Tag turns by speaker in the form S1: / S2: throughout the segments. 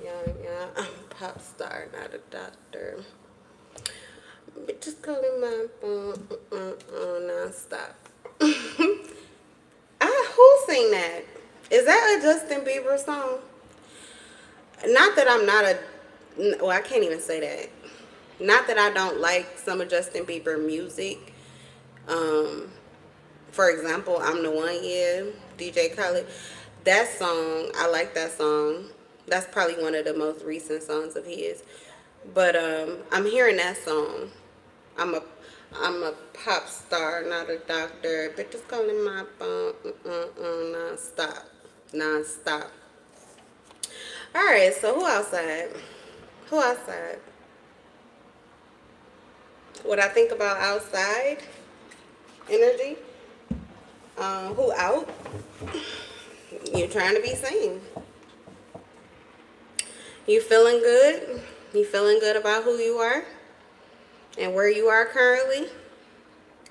S1: Yeah. I'm a pop star, not a doctor. Bitches calling my phone non-stop. Who sing that? Is that a Justin Bieber song? Not that I'm not a... Well, I can't even say that. Not that I don't like some of Justin Bieber music. Um, for example, I'm the One, yeah, DJ Khaled. That song, I like that song. That's probably one of the most recent songs of his. But I'm hearing that song. I'm a I'm a pop star, not a doctor. Bitches calling my phone non-stop. Non-stop. Alright, so who outside? Who outside? What I think about outside energy? Who out? You trying to be seen. You feeling good? You feeling good about who you are and where you are currently?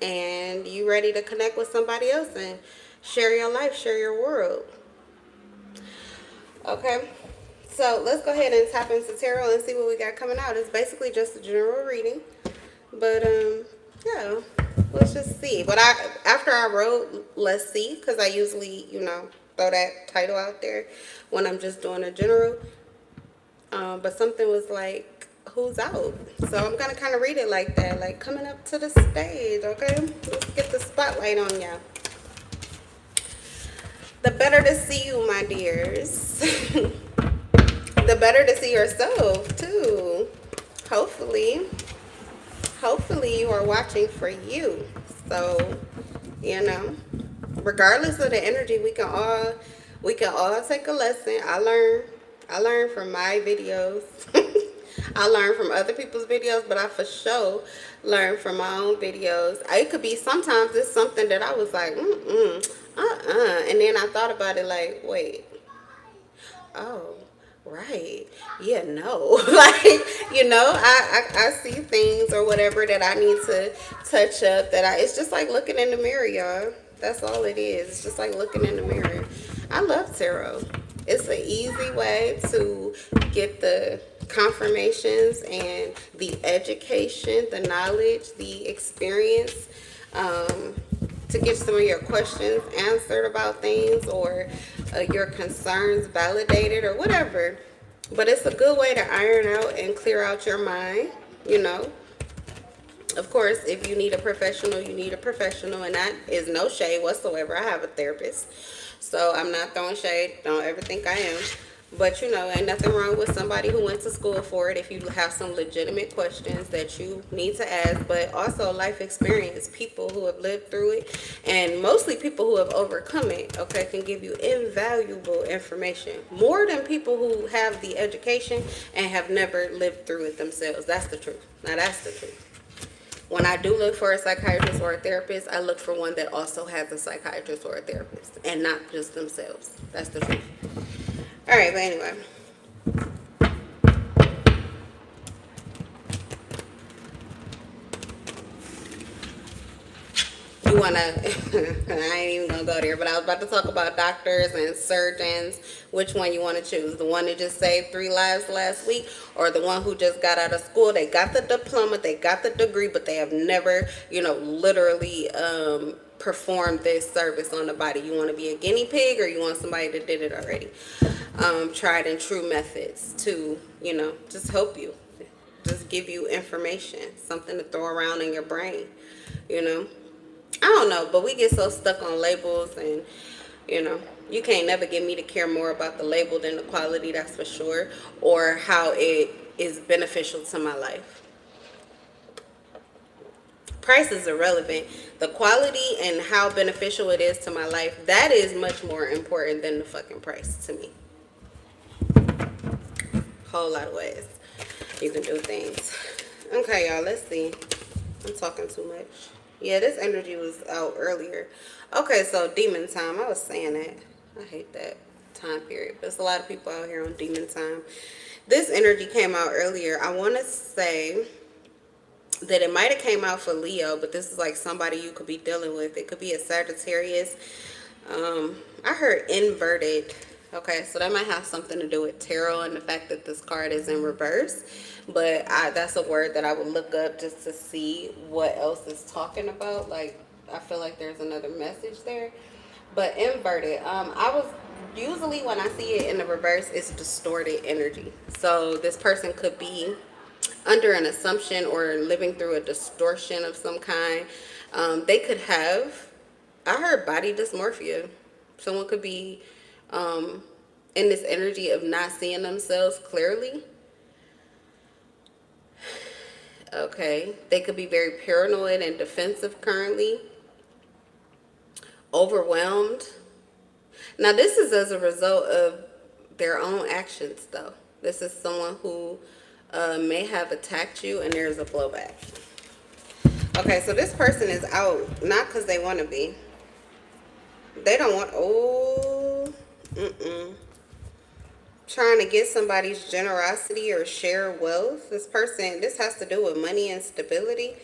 S1: And you ready to connect with somebody else and share your life, share your world. Okay, so let's go ahead and tap into tarot and see what we got coming out. It's basically just a general reading, but yeah, let's just see. But after I wrote let's see, because I usually, throw that title out there when I'm just doing a general, but something was like, who's out? So I'm gonna kind of read it like that, like coming up to the stage. Okay, let's get the spotlight on ya. The better to see you, my dears. The better to see yourself too. Hopefully you are watching for you. So, regardless of the energy, we can all take a lesson. I learn from my videos. I learn from other people's videos, but I for sure learn from my own videos. It could be sometimes it's something that I was like, and then I thought about it like, wait, oh, right, yeah, no, like, I see things or whatever that I need to touch up. It's just like looking in the mirror, y'all. That's all it is. It's just like looking in the mirror. I love tarot. It's an easy way to get the confirmations and the education, the knowledge, the experience, to get some of your questions answered about things, or your concerns validated or whatever. But it's a good way to iron out and clear out your mind, Of course, if you need a professional, you need a professional, and that is no shade whatsoever. I have a therapist, so I'm not throwing shade. Don't ever think I am. But, ain't nothing wrong with somebody who went to school for it if you have some legitimate questions that you need to ask. But also life experience, people who have lived through it, and mostly people who have overcome it, okay, can give you invaluable information. More than people who have the education and have never lived through it themselves. That's the truth. Now, that's the truth. When I do look for a psychiatrist or a therapist, I look for one that also has a psychiatrist or a therapist and not just themselves. That's the truth. All right, but anyway. You want to, I ain't even going to go there, but I was about to talk about doctors and surgeons. Which one you want to choose? The one that just saved 3 lives last week, or the one who just got out of school? They got the diploma, they got the degree, but they have never, literally performed this service on the body. You want to be a guinea pig, or you want somebody that did it already? Tried and true methods to, just help you. Just give you information, something to throw around in your brain, I don't know, but we get so stuck on labels, and, you can't never get me to care more about the label than the quality, that's for sure, or how it is beneficial to my life. Price is irrelevant. The quality and how beneficial it is to my life, that is much more important than the fucking price to me. Whole lot of ways you can do things. Okay, y'all, let's see. I'm talking too much. Yeah, this energy was out earlier. Okay, so demon time. I was saying that. I hate that time period. There's a lot of people out here on demon time. This energy came out earlier. I want to say that it might have came out for Leo, but this is like somebody you could be dealing with. It could be a Sagittarius. I heard inverted. Okay, so that might have something to do with tarot and the fact that this card is in reverse. But that's a word that I would look up just to see what else is talking about. Like, I feel like there's another message there. But inverted, I was usually when I see it in the reverse, it's distorted energy. So this person could be under an assumption or living through a distortion of some kind. They could have, I heard body dysmorphia. Someone could be in this energy of not seeing themselves clearly. Okay. They could be very paranoid and defensive currently, overwhelmed. Now, this is as a result of their own actions, though. This is someone who may have attacked you and there's a blowback. Okay, so this person is out, not because they want to be. They don't want, trying to get somebody's generosity or share wealth. This person, this has to do with money and stability.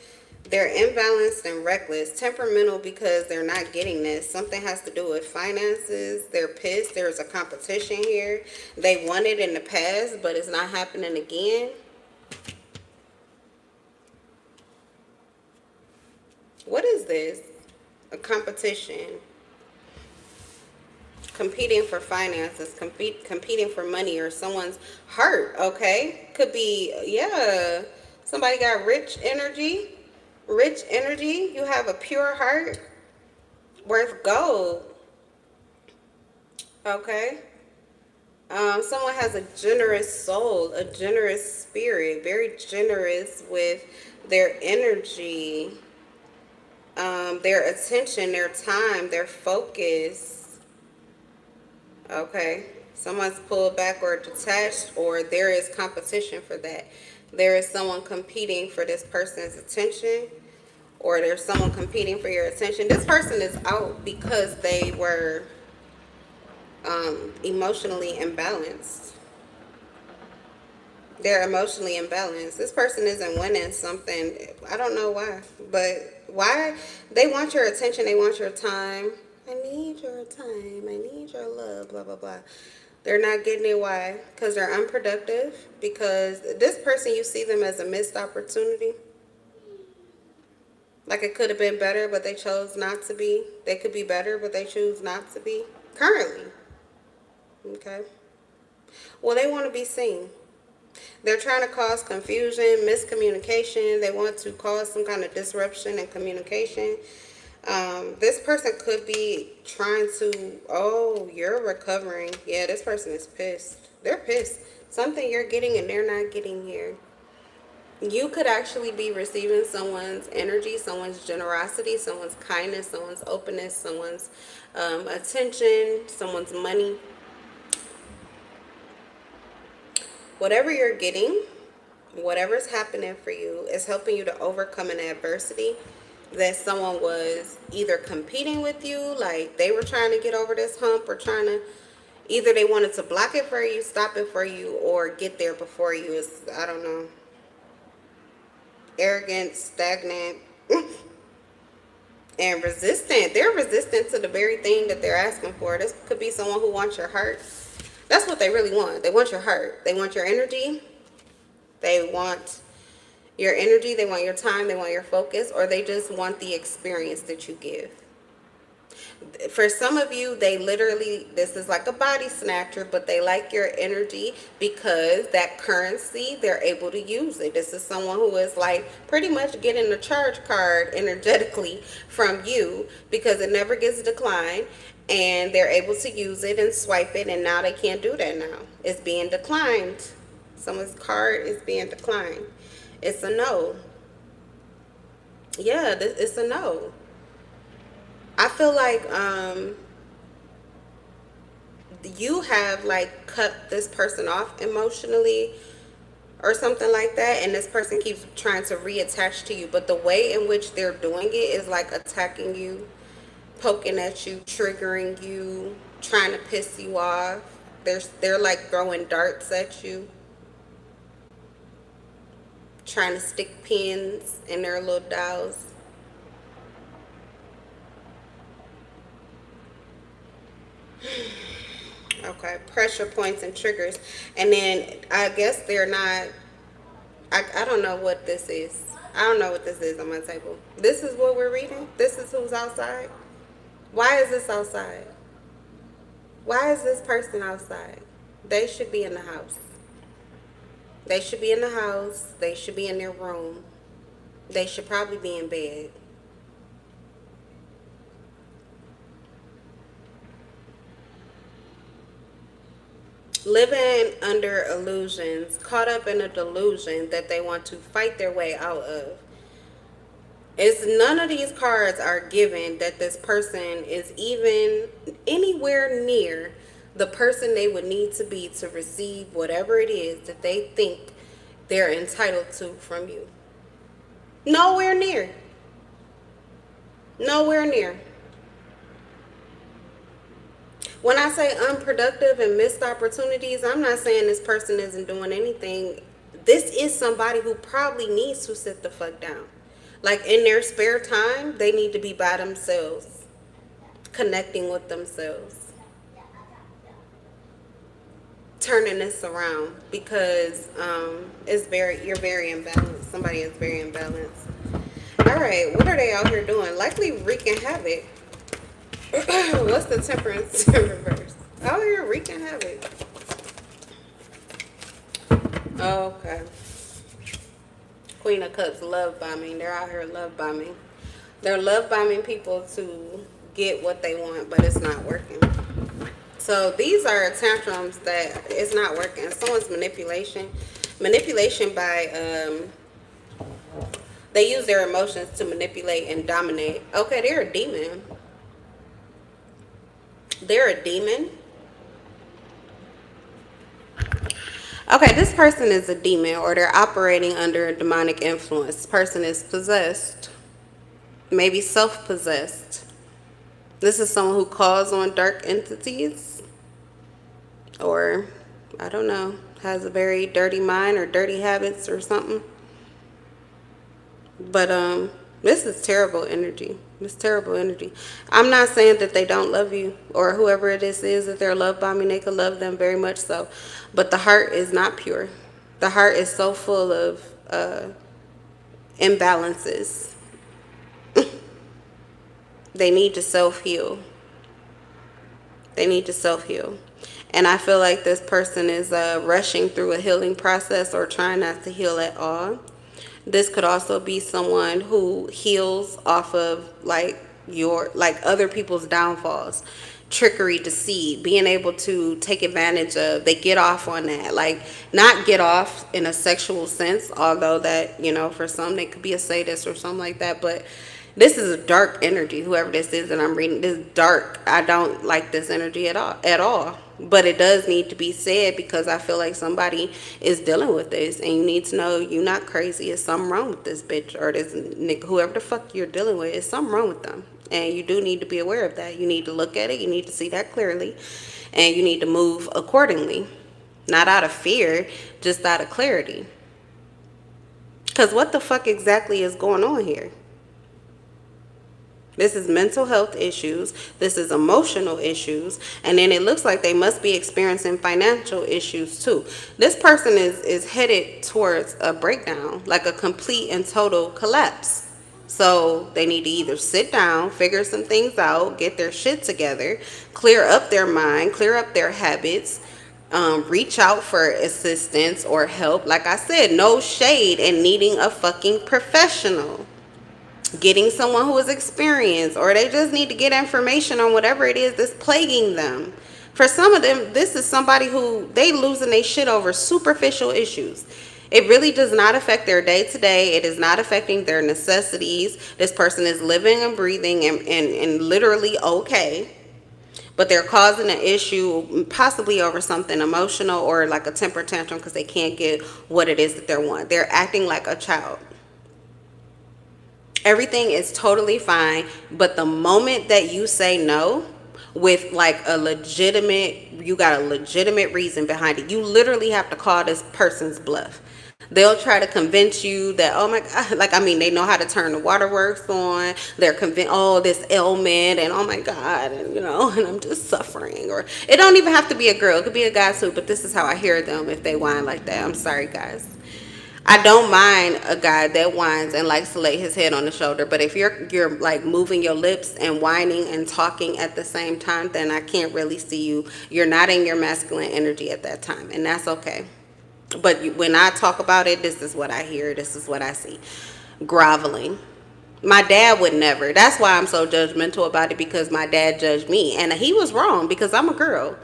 S1: They're imbalanced and reckless, temperamental because they're not getting this. Something has to do with finances. They're pissed. There's a competition here. They won it in the past, but it's not happening again. What is this? A competition. Competing for finances, competing for money or someone's heart, okay? Could be, yeah, somebody got rich energy. Rich energy. You have a pure heart worth gold, okay? Someone has a generous soul, a generous spirit, very generous with their energy, their attention, their time, their focus. Okay, someone's pulled back or detached, or there is competition for that. There is someone competing for this person's attention, or there's someone competing for your attention. This person is out because they were emotionally imbalanced. They're emotionally imbalanced. This person isn't winning something. I don't know why, but why? They want your attention. They want your time. I need your time. I need your love. Blah, blah, blah. They're not getting it. Why? Because they're unproductive. Because this person, you see them as a missed opportunity. Like it could have been better, but they chose not to be. They could be better, but they choose not to be. Currently. Okay. Well, they want to be seen. They're trying to cause confusion, miscommunication. They want to cause some kind of disruption in communication. This person could be trying to, oh, you're recovering. Yeah, this person is pissed. They're pissed. Something you're getting and they're not getting here. You could actually be receiving someone's energy, someone's generosity, someone's kindness, someone's openness, someone's attention, someone's money. Whatever you're getting, whatever's happening for you is helping you to overcome an adversity that someone was either competing with you, like they were trying to get over this hump, or trying to, either they wanted to block it for you, stop it for you, or get there before you. Is, I don't know, arrogant, stagnant, and resistant. They're resistant to the very thing that they're asking for. This could be someone who wants your heart. That's what they really want. They want your heart. They want your energy. They want your energy. They want your time. They want your focus. Or they just want the experience that you give. For some of you, they literally, this is like a body snatcher, but they like your energy because that currency, they're able to use it. This is someone who is like pretty much getting a charge card energetically from you because it never gets declined, and they're able to use it and swipe it, and now they can't do that now. It's being declined. Someone's card is being declined. It's a no. Yeah, it's a no. I feel like you have like cut this person off emotionally or something like that, and this person keeps trying to reattach to you, but the way in which they're doing it is like attacking you, poking at you, triggering you, trying to piss you off. They're like throwing darts at you, trying to stick pins in their little dowels. Okay, pressure points and triggers. And then I guess they're not, I don't know what this is. I don't know what this is on my table. This is what we're reading? This is who's outside? Why is this outside? Why is this person outside? They should be in the house. They should be in the house. They should be in their room. They should probably be in bed. Living under illusions, caught up in a delusion that they want to fight their way out of. It's none of these cards are given that this person is even anywhere near the person they would need to be to receive whatever it is that they think they're entitled to from you. Nowhere near. Nowhere near. When I say unproductive and missed opportunities, I'm not saying this person isn't doing anything. This is somebody who probably needs to sit the fuck down. Like in their spare time, they need to be by themselves, connecting with themselves, turning this around because you're very imbalanced. Somebody is very imbalanced. All right, what are they out here doing? Likely wreaking havoc. What's the temperance in reverse? Out here wreaking havoc. Okay. Queen of Cups, love bombing. They're out here love bombing. They're love bombing people to get what they want, but it's not working. So these are tantrums that it's not working. Someone's manipulation. Manipulation by, they use their emotions to manipulate and dominate. Okay, they're a demon. They're a demon. Okay, this person is a demon or they're operating under a demonic influence. This person is possessed, maybe self-possessed. This is someone who calls on dark entities or, I don't know, has a very dirty mind or dirty habits or something. But this is terrible energy. It's terrible energy. I'm not saying that they don't love you or whoever this is that they're love bombing. They could love them very much so. But the heart is not pure. The heart is so full of imbalances. They need to self-heal. They need to self-heal. And I feel like this person is rushing through a healing process or trying not to heal at all. This could also be someone who heals off of like other people's downfalls, trickery, deceit, being able to take advantage of. They get off on that, like not get off in a sexual sense, although that, you know, for some they could be a sadist or something like that. But this is a dark energy. Whoever this is that I'm reading, this is dark. I don't like this energy at all. But it does need to be said because I feel like somebody is dealing with this and you need to know you're not crazy. There's something wrong with this bitch or this nigga, whoever the fuck you're dealing with. There's something wrong with them. And you do need to be aware of that. You need to look at it. You need to see that clearly. And you need to move accordingly. Not out of fear, just out of clarity. Because what the fuck exactly is going on here? This is mental health issues. This is emotional issues. And then it looks like they must be experiencing financial issues too. This person is headed towards a breakdown, like a complete and total collapse. So they need to either sit down, figure some things out, get their shit together, clear up their mind, clear up their habits, reach out for assistance or help. Like I said, no shade in needing a fucking professional. Getting someone who is experienced, or they just need to get information on whatever it is that's plaguing them. For some of them, this is somebody who they losing their shit over superficial issues. It really does not affect their day-to-day. It is not affecting their necessities. This person is living and breathing and literally okay. But they're causing an issue possibly over something emotional or like a temper tantrum because they can't get what it is that they want. They're acting like a child. Everything is totally fine, but the moment that you say no with like you got a legitimate reason behind it, you literally have to call this person's bluff. They'll try to convince you that, oh my God, like, I mean, they know how to turn the waterworks on. They're convinced, oh, this ailment, and oh my God, and and I'm just suffering. Or it don't even have to be a girl, it could be a guy too, but this is how I hear them if they whine like that. I'm sorry, guys. I don't mind a guy that whines and likes to lay his head on the shoulder, but if you're like moving your lips and whining and talking at the same time, then I can't really see you. You're not in your masculine energy at that time, and that's okay. But when I talk about it, this is what I hear. This is what I see. Groveling. My dad would never. That's why I'm so judgmental about it, because my dad judged me. And he was wrong, because I'm a girl.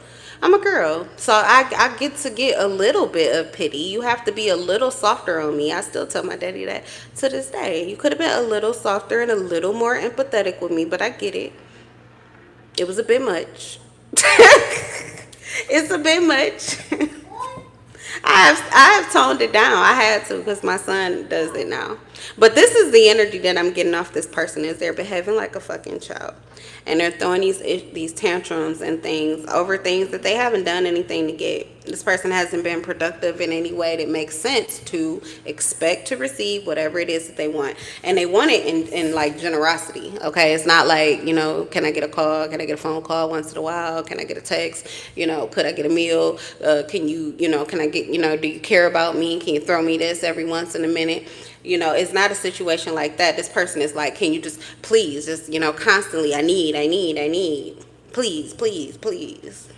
S1: I'm a girl. So I get to get a little bit of pity. You have to be a little softer on me. I still tell my daddy that to this day. You could have been a little softer and a little more empathetic with me, but I get it. It was a bit much. It's a bit much. I have toned it down. I had to, because my son does it now. But this is the energy that I'm getting off this person, is they're behaving like a fucking child. And they're throwing these tantrums and things over things that they haven't done anything to get. This person hasn't been productive in any way that makes sense to expect to receive whatever it is that they want. And they want it in like generosity. Okay, it's not like, can I get a call? Can I get a phone call once in a while? Can I get a text? Could I get a meal? Can can I get, do you care about me? Can you throw me this every once in a minute? It's not a situation like that. This person is like, can you just please, just, constantly, I need, please, please, please.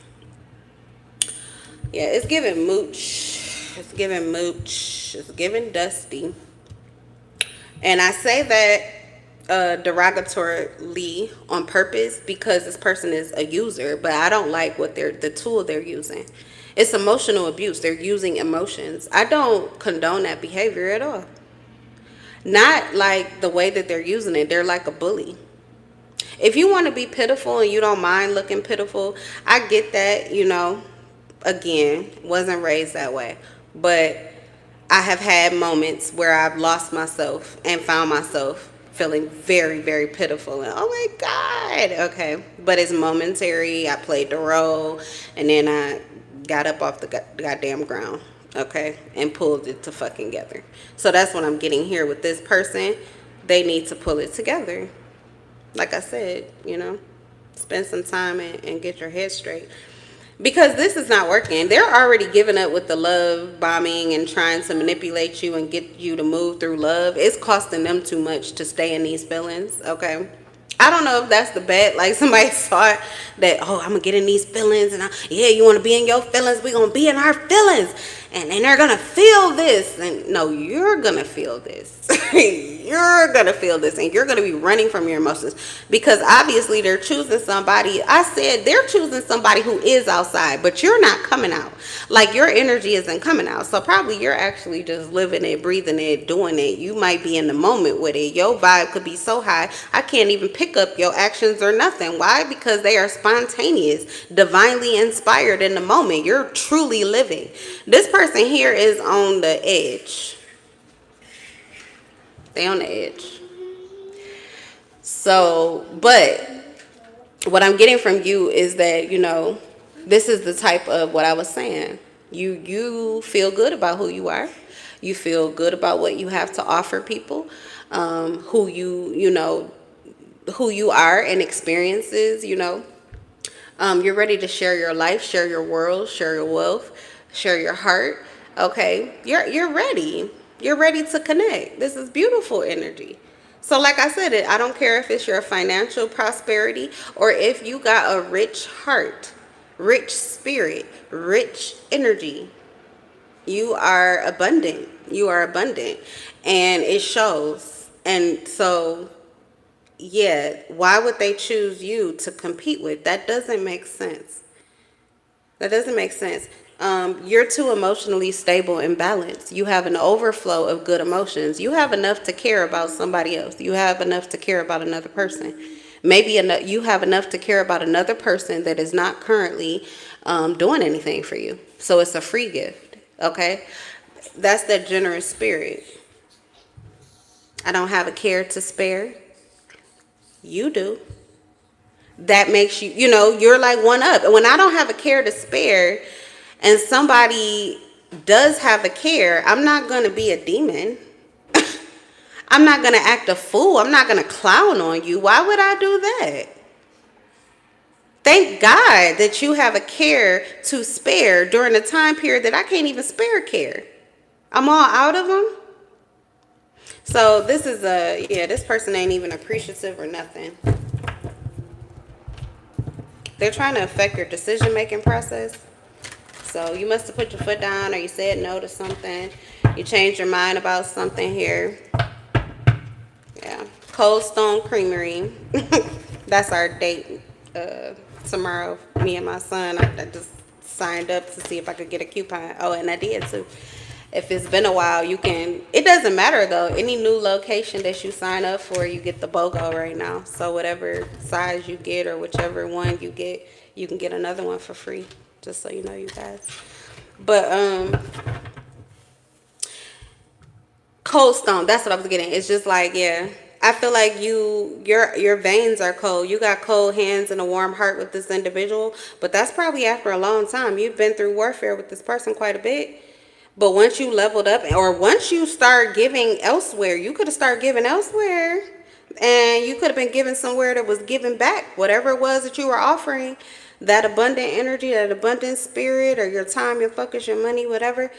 S1: Yeah, it's giving mooch. It's giving mooch. It's giving dusty. And I say that derogatorily on purpose, because this person is a user, but I don't like what the tool they're using. It's emotional abuse. They're using emotions. I don't condone that behavior at all. Not like the way that they're using it. They're like a bully. If you want to be pitiful and you don't mind looking pitiful, I get that, again, wasn't raised that way. But I have had moments where I've lost myself and found myself feeling very, very pitiful. And oh my God, okay. But it's momentary. I played the role, and then I got up off the goddamn ground. Okay, and pulled it to fucking together. So that's what I'm getting here with this person. They need to pull it together. Like I said, spend some time and get your head straight. Because this is not working. They're already giving up with the love bombing and trying to manipulate you and get you to move through love. It's costing them too much to stay in these feelings, okay? I don't know if that's the bet. Like, somebody thought that, oh, I'm going to get in these feelings. And you want to be in your feelings? We're going to be in our feelings. And they're going to feel this. And no, you're going to feel this. You're going to feel this. And you're going to be running from your emotions. Because obviously they're choosing somebody. I said they're choosing somebody who is outside. But you're not coming out. Like, your energy isn't coming out. So probably you're actually just living it, breathing it, doing it. You might be in the moment with it. Your vibe could be so high, I can't even pick up your actions or nothing. Why? Because they are spontaneous, divinely inspired in the moment. You're truly living. This person here is on the edge. They on the edge. So, but what I'm getting from you is that, this is the type of what I was saying. You feel good about who you are. You feel good about what you have to offer people, who who you are and experiences, you're ready to share your life, share your world, share your wealth, share your heart. Okay, you're ready. You're ready to connect. This is beautiful energy. So like I said, I don't care if it's your financial prosperity or if you got a rich heart, rich spirit, rich energy. You are abundant. You are abundant. And it shows. And so, yeah, why would they choose you to compete with? That doesn't make sense. That doesn't make sense. You're too emotionally stable and balanced. You have an overflow of good emotions. You have enough to care about somebody else. You have enough to care about another person. Maybe you have enough to care about another person that is not currently doing anything for you. So it's a free gift, okay? That's that generous spirit. I don't have a care to spare. You do. That makes you, you're like one up. And when I don't have a care to spare and somebody does have a care, I'm not going to be a demon. I'm not going to act a fool. I'm not going to clown on you. Why would I do that? Thank God that you have a care to spare during a time period that I can't even spare care. I'm all out of them. So this is this person ain't even appreciative or nothing. They're trying to affect your decision making process. So you must have put your foot down, or you said no to something. You changed your mind about something here. Yeah. Cold Stone Creamery. That's our date tomorrow. Me and my son. I just signed up to see if I could get a coupon. Oh, and I did too. If it's been a while, you can. It doesn't matter though. Any new location that you sign up for, you get the BOGO right now. So whatever size you get or whichever one you get, you can get another one for free. Just so you know, you guys. But Cold Stone, that's what I was getting. It's just like, yeah, I feel like your veins are cold. You got cold hands and a warm heart with this individual, but that's probably after a long time. You've been through warfare with this person quite a bit. But once you leveled up, or once you start giving elsewhere, you could have started giving elsewhere. And you could have been giving somewhere that was giving back whatever it was that you were offering. That abundant energy, that abundant spirit, or your time, your focus, your money, whatever.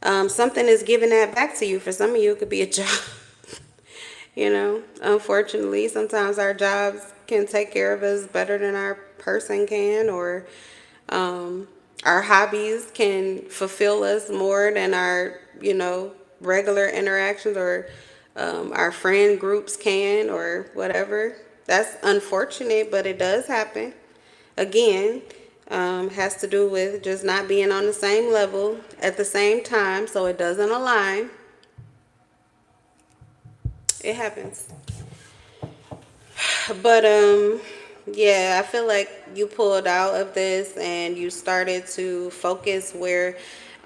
S1: Something is giving that back to you. For some of you, it could be a job. You know, unfortunately, sometimes our jobs can take care of us better than our person can, or our hobbies can fulfill us more than our, regular interactions, or our friend groups can, or whatever. That's unfortunate, but it does happen. Again, has to do with just not being on the same level at the same time, so it doesn't align. It happens. But yeah, I feel like you pulled out of this and you started to focus where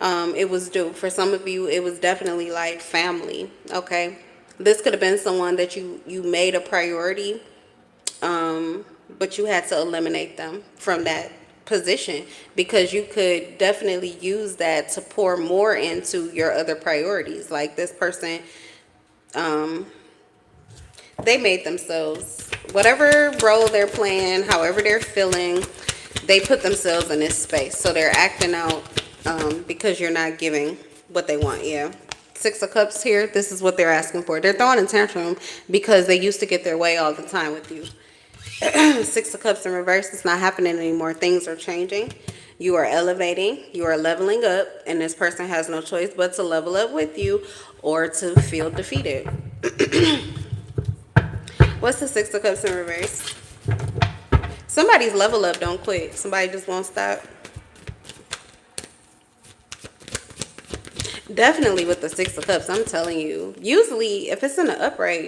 S1: it was due. For some of you, it was definitely like family. Okay, this could have been someone that you made a priority, but you had to eliminate them from that position because you could definitely use that to pour more into your other priorities. Like this person, they made themselves, whatever role they're playing, however they're feeling, they put themselves in this space. So they're acting out because you're not giving what they want. Yeah. Six of Cups here, this is what they're asking for. They're throwing a tantrum because they used to get their way all the time with you. Six of Cups in reverse, it's not happening anymore. Things are changing. You are elevating. You are leveling up. And this person has no choice but to level up with you or to feel defeated. What's the Six of Cups in reverse? Somebody's level up don't quit. Somebody just won't stop. Definitely with the Six of Cups, I'm telling you. Usually, if it's in the upright,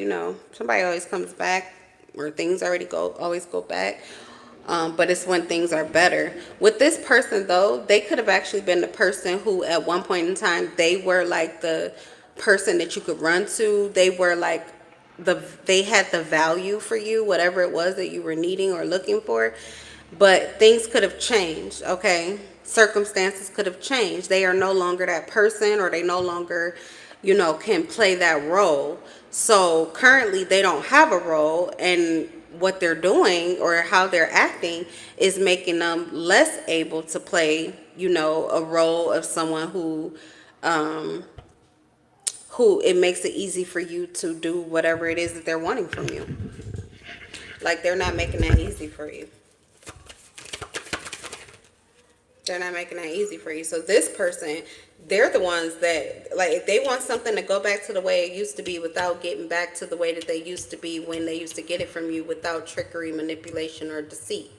S1: somebody always comes back, or things always go back. But it's when things are better. With this person, though, they could have actually been the person who, at one point in time, they were like the person that you could run to. They were like they had the value for you, whatever it was that you were needing or looking for. But things could have changed, okay? Circumstances could have changed. They are no longer that person, or they no longer, can play that role. So currently they don't have a role, and what they're doing or how they're acting is making them less able to play, a role of someone who it makes it easy for you to do whatever it is that they're wanting from you. Like, they're not making that easy for you. They're not making that easy for you. So this person, they're the ones that, like, if they want something to go back to the way it used to be without getting back to the way that they used to be when they used to get it from you, without trickery, manipulation, or deceit.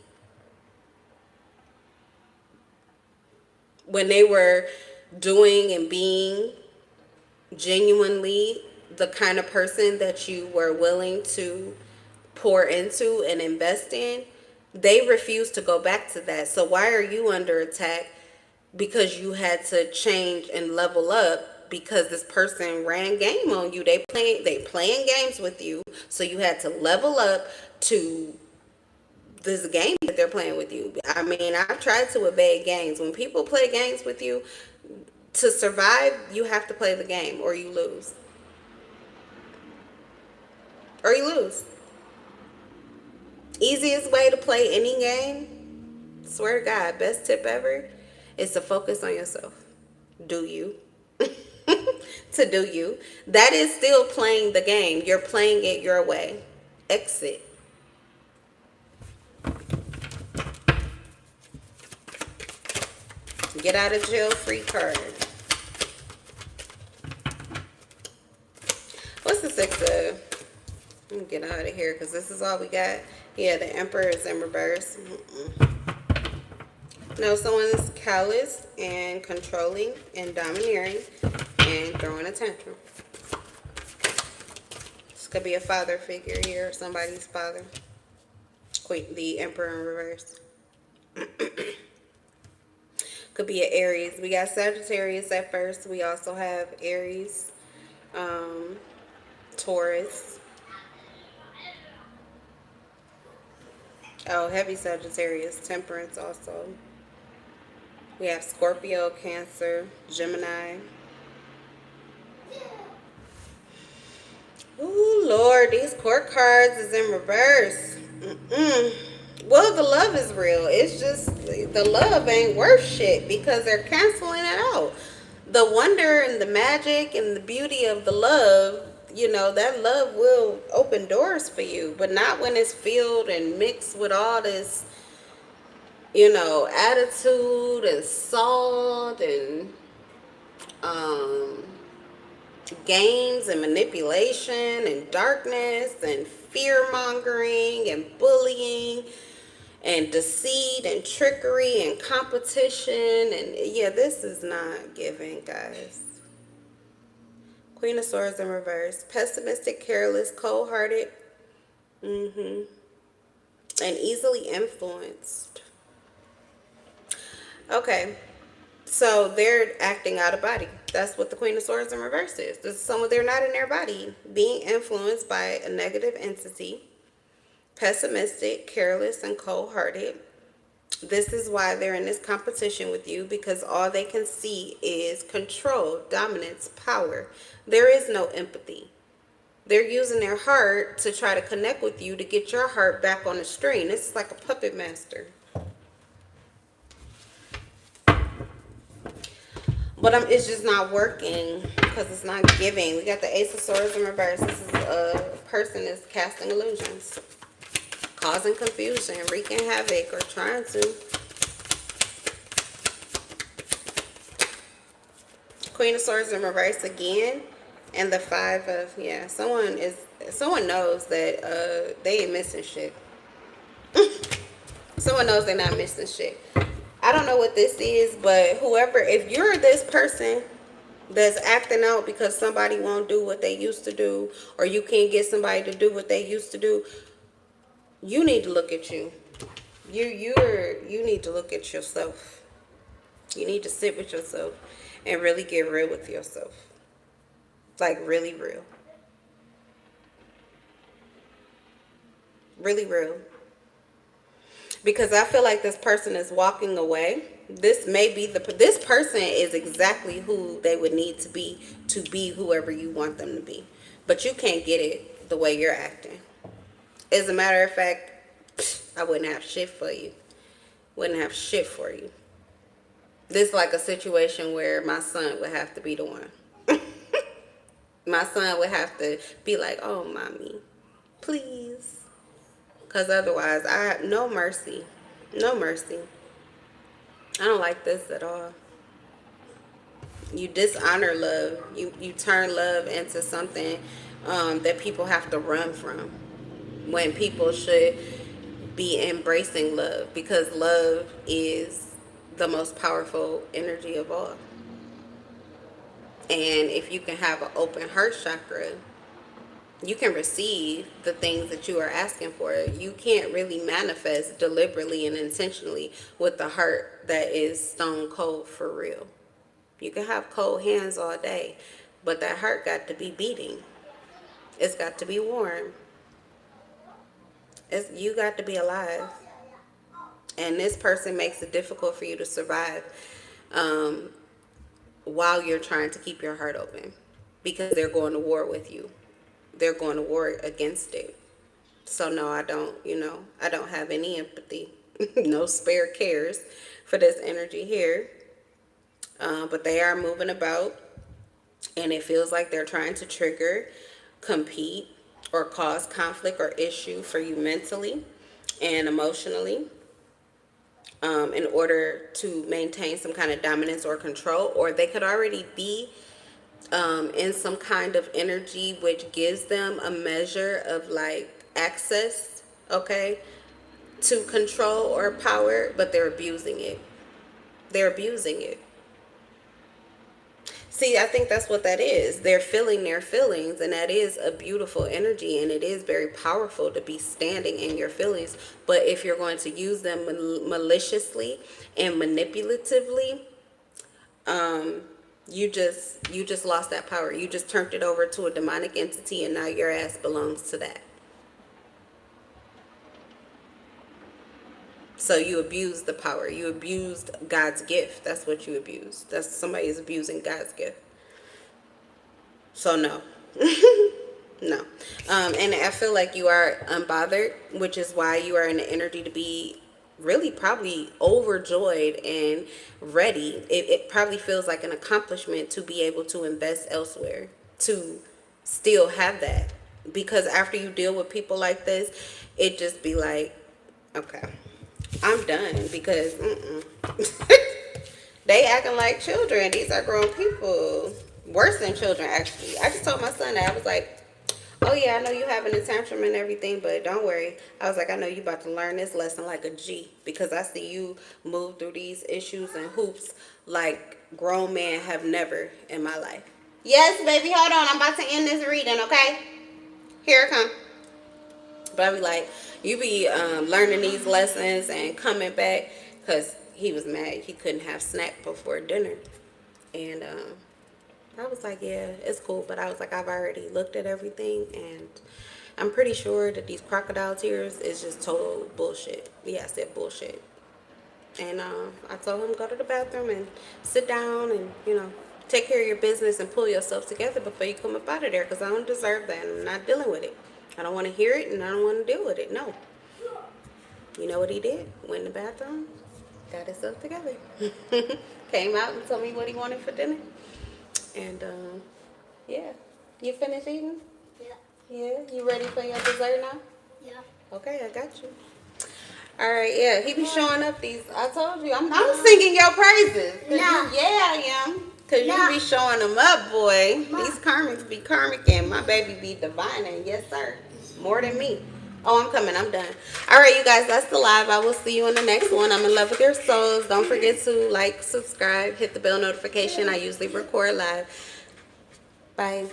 S1: When they were doing and being genuinely the kind of person that you were willing to pour into and invest in, they refuse to go back to that. So why are you under attack? Because you had to change and level up because this person ran game on you. They playing games with you. So you had to level up to this game that they're playing with you. I mean, I've tried to evade games. When people play games with you, To survive, you have to play the game or you lose. Or you lose. Easiest way to play any game, swear to God, best tip ever, is to focus on yourself. Do you? To do you. That is still playing the game. You're playing it your way. Exit. Get out of jail free card. What's the six of? Let me get out of here because this is all we got. Yeah, the Emperor is in reverse. No, someone is callous and controlling and domineering and throwing a tantrum. This could be a father figure here, somebody's father. The Emperor in reverse. Could be an Aries. We got Sagittarius at first. We also have Aries, Taurus. Oh, heavy Sagittarius, Temperance also. We have Scorpio, Cancer, Gemini. Ooh, Lord, these court cards is in reverse. Well, the love is real. It's just the love ain't worth shit because they're canceling it out. The wonder and the magic and the beauty of the love, you know, that love will open doors for you, but not when it's filled and mixed with all this, you know, attitude and salt and games and manipulation and darkness and fear mongering and bullying and deceit and trickery and competition. And yeah, this is not giving, guys. Queen of Swords in reverse. Pessimistic, careless, cold-hearted, and easily influenced. Okay, so they're acting out of body. That's what the Queen of Swords in reverse is. This is someone, they're not in their body. Being influenced by a negative entity. Pessimistic, careless, and cold-hearted. This is why they're in this competition with you, because all they can see is control, dominance, power. There is no empathy. They're using their heart to try to connect with you to get your heart back on the string. This is like a puppet master. But it's just not working because it's not giving. We got the Ace of Swords in reverse. This is a person that's casting illusions, causing confusion, wreaking havoc, or trying to. Queen of Swords in reverse again. And the Five of, yeah, someone knows that they ain't missing shit. Someone knows they're not missing shit. I don't know what this is, but whoever, if you're this person that's acting out because somebody won't do what they used to do, or you can't get somebody to do what they used to do, you need to look at you. You need to look at yourself. You need to sit with yourself and really get real with yourself. Like really real. Really real. Because I feel like this person is walking away. This may be this person is exactly who they would need to be whoever you want them to be. But you can't get it the way you're acting. As a matter of fact, I wouldn't have shit for you. Wouldn't have shit for you. This is like a situation where my son would have to be the one. My son would have to be like, oh, mommy, please. Because otherwise, I have no mercy. No mercy. I don't like this at all. You dishonor love. You turn love into something that people have to run from. When people should be embracing love. Because love is the most powerful energy of all. And if you can have an open heart chakra, you can receive the things that you are asking for. You can't really manifest deliberately and intentionally with the heart that is stone cold for real. You can have cold hands all day, but that heart got to be beating. It's got to be warm. You got to be alive. And this person makes it difficult for you to survive. while you're trying to keep your heart open, because they're going to war with you. They're going to war against it. So no, I don't, I don't have any empathy, no spare cares for this energy here. But they are moving about, and it feels like they're trying to trigger, compete, or cause conflict or issue for you mentally and emotionally, in order to maintain some kind of dominance or control. Or they could already be in some kind of energy which gives them a measure of like access, okay, to control or power, but they're abusing it. They're abusing it. See, I think that's what that is. They're feeling their feelings, and that is a beautiful energy, and it is very powerful to be standing in your feelings. But if you're going to use them maliciously and manipulatively, you just lost that power. You just turned it over to a demonic entity, and now your ass belongs to that. So you abused the power. You abused God's gift. That's what you abused. That's somebody is abusing God's gift. So no. No. And I feel like you are unbothered, which is why you are in the energy to be really probably overjoyed and ready. It probably feels like an accomplishment to be able to invest elsewhere, to still have that. Because after you deal with people like this, it just be like, okay, I'm done, because they acting like children. These are grown people. Worse than children, actually. I just told my son that. I was like, oh yeah, I know you having a tantrum and everything, but don't worry. I was like, I know you about to learn this lesson like a G, because I see you move through these issues and hoops like grown men have never in my life. Yes, baby, hold on. I'm about to end this reading, okay? Here it comes. But I be like, you be learning these lessons and coming back, because he was mad he couldn't have snack before dinner. And I was like, yeah, it's cool. But I was like, I've already looked at everything, and I'm pretty sure that these crocodile tears is just total bullshit. Yeah, I said bullshit. And I told him, go to the bathroom and sit down and, take care of your business and pull yourself together before you come up out of there, because I don't deserve that, and I'm not dealing with it. I don't want to hear it, and I don't want to deal with it. No. You know what he did? Went in the bathroom, got himself together. Came out and told me what he wanted for dinner. And, yeah. You finished eating?
S2: Yeah.
S1: Yeah? You ready for your dessert now?
S2: Yeah.
S1: Okay, I got you. All right, yeah. He be showing up these. I told you. I'm singing your praises.
S2: No.
S1: Yeah, I am. Because you be showing them up, boy. These karmics be karmic, and my baby be divine. And yes, sir. More than me. Oh, I'm coming. I'm done. All right, you guys. That's the live. I will see you in the next one. I'm in love with your souls. Don't forget to like, subscribe, hit the bell notification. I usually record live. Bye.